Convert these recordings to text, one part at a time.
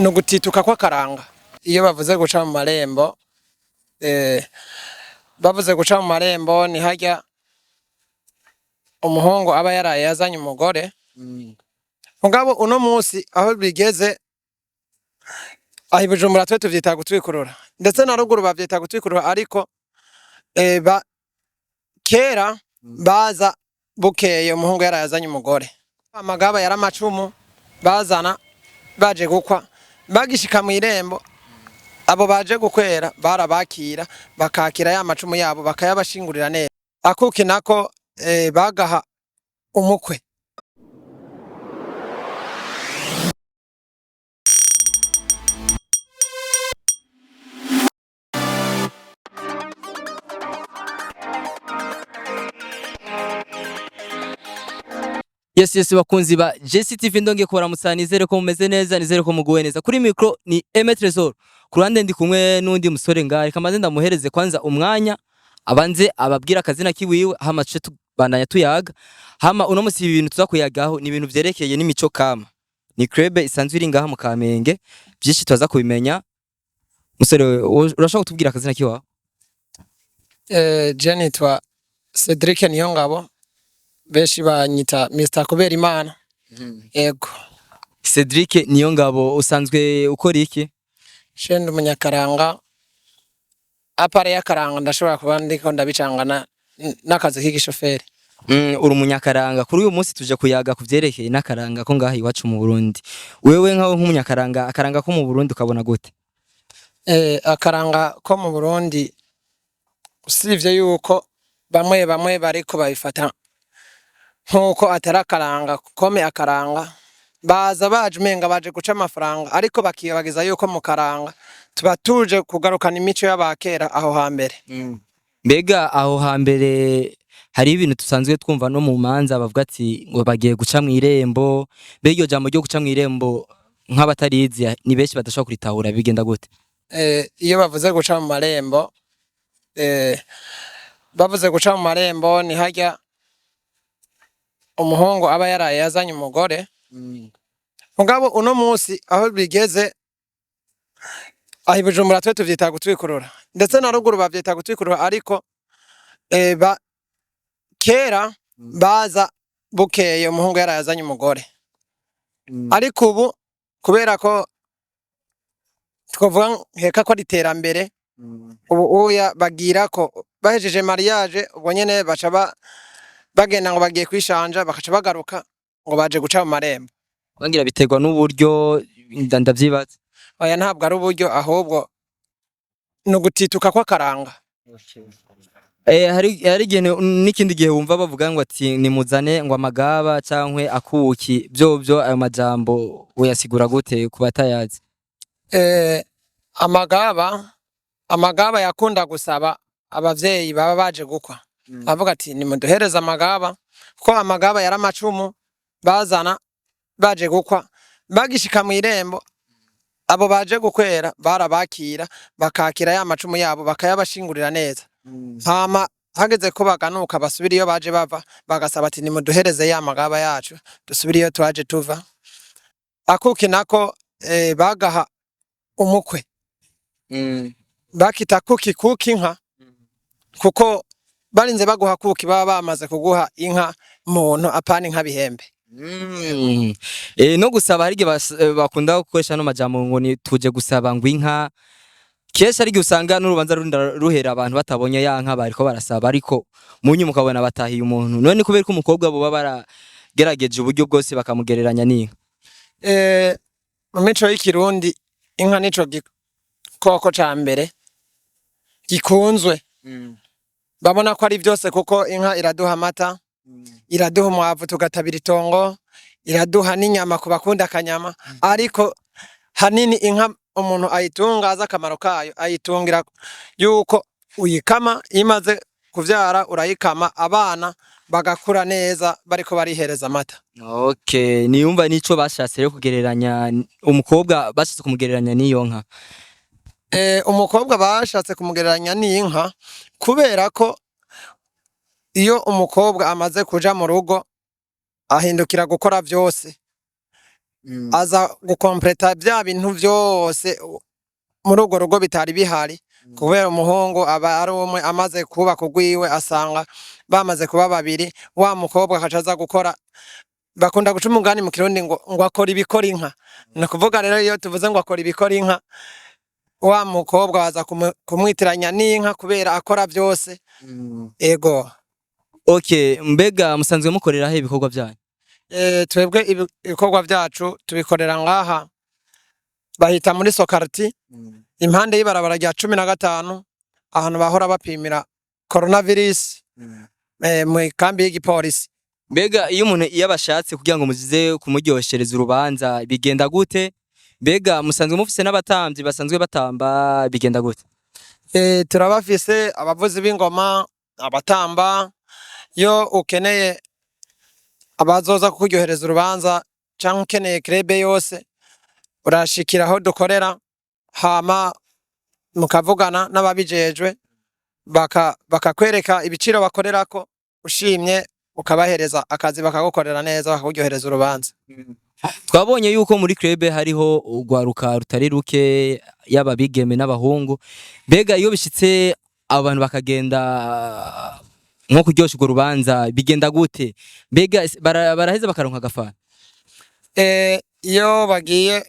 nugutituka kw'akaranga. Iyo bavuze guca mu marembo, bavuze guca mu marembo ni harya umuhungu aba yaraye yazanye umugore. Mugabo uno munsi aho bigeze aho Bujumbura twe tuvyita gutwikurura, ndetse na ruguru bavyita gutwikurura, ariko kera baza bukeye umuhungu yaraye yazanye umugore. Amagaba yari amacumu bazana baje gukwa, bagishika mu irembo abo baje gukwera barabakira bakakira ya macumu yabo bakayabashingurira neza. Akuki nako bagaha umukwe. Yes bakunzi ba JCTV ndonge kubara musanizere ko mumeze neza, nizere ko muguwe neza. Kuri micro ni Aime Tresor. Kurande ndi kumwe n'undi musore ngahe kamaze ndamuhereze kwanza umwanya abanze ababwira akazina kiwiwe hama tuce tubandanya tuyaga. Hama uno musi ibintu tuzakuyagaho ni ibintu vyerekeye n'imico kama. Ni club isanzwe iri ngaha mu Kamenge, byinshi tuza kubimenya. Musore urashaka kutubwira akazina kiwawe? Je nitwa Cedric Niyongabo, beshi banyita Mr. Kuberimana. Yego. Cedric Niyongabo, usanzwe ukora iki? Shende umunyakaranga. Apare yakaranga ndashobora kuba ndiko ndabicangana n'akazi k'igishoferi. Uri umunyakaranga. Kuri uyu munsi tuje kuyaga kuvyerekeye n'akaranga ko ngaha iwacu mu Burundi. Wewe nkaho nk'umunyakaranga, akaranga ko mu Burundi ukabona gute? Akaranga ko mu Burundi usivye yuko bamwe bariko babifata nkuko atarakaranga, kome akaranga baza baje umenga baje guca amafaranga, ariko bakibagiza yuko mu karanga tuba tuje kugarukana imico y'abakera aho hambere. Mbega aho hambere hari ibintu tusanzwe twumva no mu manza bavuga ati ngo bagiye guca mu irembo. Mbega iryo jambo ryo guca mu irembo nk'abatarizi ni benshi badashobora kuritahura, bigenda gute? Iyo bavuze guca mu marembo, bavuze guca mu marembo ni harya umuhungu aba yaraye yazanye umugore. Mugabo uno munsi aho bigeze aho Bujumbura twe tuvyita gutwikurura, ndetse na ruguru bavyita gutwikurura, ariko kera baza bukeye umuhungu yaraye yazanye umugore. Ariko ubu kubera ko twovuga heka ko riterambere, ubu uya bagira ko bahejeje mariage ubwo nyene baca bagenda ngo bagiye kwishanja bakaca bagaruka ngo baje guca mu marembo. Bangira biterwa n'uburyo ndavyibaza. Oya ntabwo ari uburyo, ahubwo nugutituka kw'akaranga. Hari igihe n'ikindi gihe wumva bavuga ngo ati nimuzane ngo amagaba cankwe akuki, byo ayo majambo uyasigura gute ku batayazi? Amagaba yakunda gusaba abavyeyi baba baje gukwa. Avuga ati nimuduhereze amagaba, ko amagaba yari amacumu bazana baje gukwa, bagishika mu irembo abo baje gukwera barabakira bakakira ya macumu yabo bakayabashingurira neza. Hama hageze ko baganuka basubira iyo baje bava, bagasaba ati nimuduhereze ya magaba yacu dusubira iyo twaje tuva. Akuki nako bagaha umukwe. Bakita kuki inka, kuko barinze baguha kuki baba bamaze kuguha inka muntu apana inka bihembe. No gusaba hari bakunda gukoresha no majambo ngo ni tuje gusaba ngo inka. Kesha ari usanga n'urubanza ruhera abantu batabonye ya nka bariko barasaba, ariko munyu mukabona batahiye umuntu. None kubera ko umukobwa bo baragerageje uburyo bwose bakamugereranya n'inka. Mu mico y'ikirundi inka nico gikoko ca mbere gikunzwe. Babona ko ari byose, kuko inka iraduha amata, iraduha umwavu tugatabira itongo, iraduha n'inyama ku bakunda akanyama. Ariko hanini inka umuntu ayitungaza akamaro kayo, ayitungira yuko uyikama, imaze kuvyara urayikama, abana bagakura neza bariko barihereza amata. Okay, niyumva nico bashatse rero kugereranya umukobwa, bashatse kumugereranya n'iyo nka. Umukobwa bashatse kumugereranya n'inka kubera ko iyo umukobwa amaze kuja mu rugo ahindukira gukora vyose. aza gukompleta bya bintu byose muri urwo rugo bitari bihari kubera umuhungu aba ari umwe amaze kuba kugwiwe asanga bamaze kuba babiri wa mukobwa akacaza gukora bakunda guca umugani mu kirundi ngo akora ibikora inka ni kuvuga rero iyo tuvuze ngo akora ibikora inka wa mukobwa aza kumwitiranya n'inka kubera akora byose ego. Okay, mbega musanzwe mukorera he ibikorwa byanyu? Twebwe ibikorwa byacu tubikorera ngaha bahita muri Sokarti impande y'ibarabara rya 15 ahantu bahora bapimira coronavirus mu kambi y'igipolisi. Mbega iyo umuntu yabashatse kugira ngo muzize kumuryohereza urubanza bigenda gute? Mbega musanzwe mufise n'abatambyi basanzwe batamba bigenda gute? Turabafise abavuzi b'ingoma abatamba yo ukeneye abazoza kukuryohereza urubanza cyangwa ukeneye krebe yose urashikiraho dukorera hama mukavugana n'ababijejwe bakakwereka ibiciro bakorerako ushimye ukabahereza akazi bakagukorera neza bakakuryohereza urubanza. Twabonye yuko muri krebe hariho ugwaruka rutari ruke yaba bigeme n'abahungu. Mbega iyo bishitse abantu bakagenda nko kuryosha urwo rubanza bigenda gute? Mbega baraheza bakaronka agafana? Iyo bagiye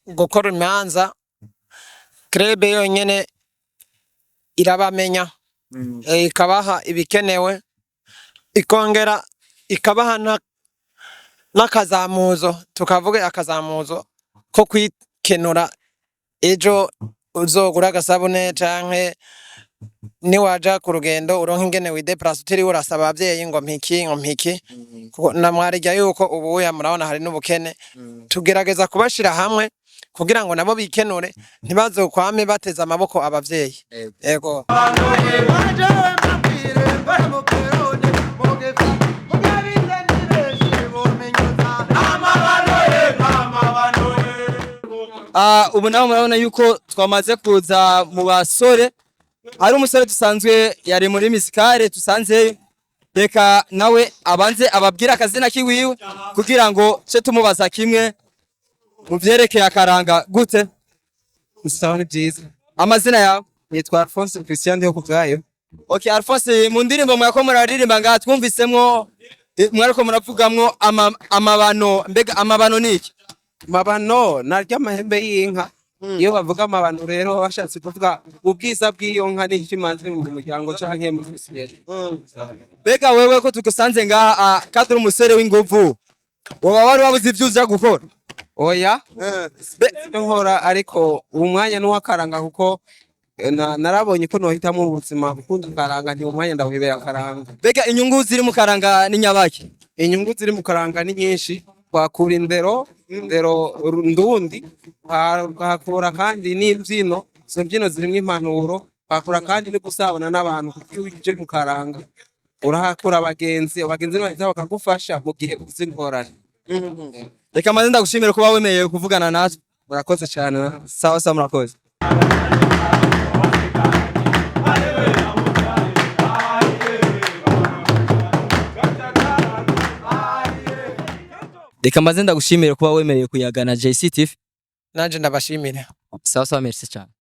gukora imanza krebe yonyene irabamenya ikabaha ibikenewe ikongera ikabaha n'akazamuzo tukavuga akazamuzo ko kwikenura ejo uzogura agasabune canke niwaja ku rugendo uronka ingene wideplace utiri urasaba abavyeyi ngo mpiki namwarija yuko ubu murabona hari n'ubukene tugerageza kubashira hamwe kugira ngo nabo bikenure ntibazokwame bateza amaboko abavyeyi. Yego. Ubu naho murabona yuko twamaze kuza mu basore, hari umusore dusanzwe yari muri misikare tusanze, reka nawe abanze ababwira akazina kiwiwe kugira ngo ce tumubaza kimwe mu vyerekeye akaranga gute. Musawa ni byiza. Amazina yawe? Nitwa Alphonse Christian Ndiho kubwayo. Okay, Alphonse, mu ndirimbo mwako muraririmba ngaha twumvisemwo mwariko muravugamwo amabano. Mbega amabano niki? Amabano narya amahembe y'inka. Iyo bavuga amabano rero bashatse kuvuga ubwiza bw'iyo nka n'ikimanzi mu muryango canke mu sosiyete. Mbega wewe ko tugusanze ngaha kadru umusore w'inguvu woba wari wabuze ivyo uza gukora? Oya, nkora ariko umwanya n'uwakaranga kuko narabonye ko nohitamo ubuzima bukunda karanga nti umwanya ndahwebera karanga. Mbega inyungu ziri mu karanga ni nyabaki? Inyungu ziri mu karanga ni nyinshi, kwakura indero ndundi, hakura kandi n'imbyino, izo mbyino zirimo impanuro, hakura kandi no gusabana n'abantu kuko uje mu karanga urahakura abagenzi bahita bakagufasha mu gihe uzi ngorane. Reka maze ndagushimira kuba wemeye kuvugana natwe. Murakoze cyane. Sawa sawa, murakoze. Reka maze ndagushimira kuba wemeye kuyagana JC TV. Nanje ndabashimira. Sawa sawa, merci cyane.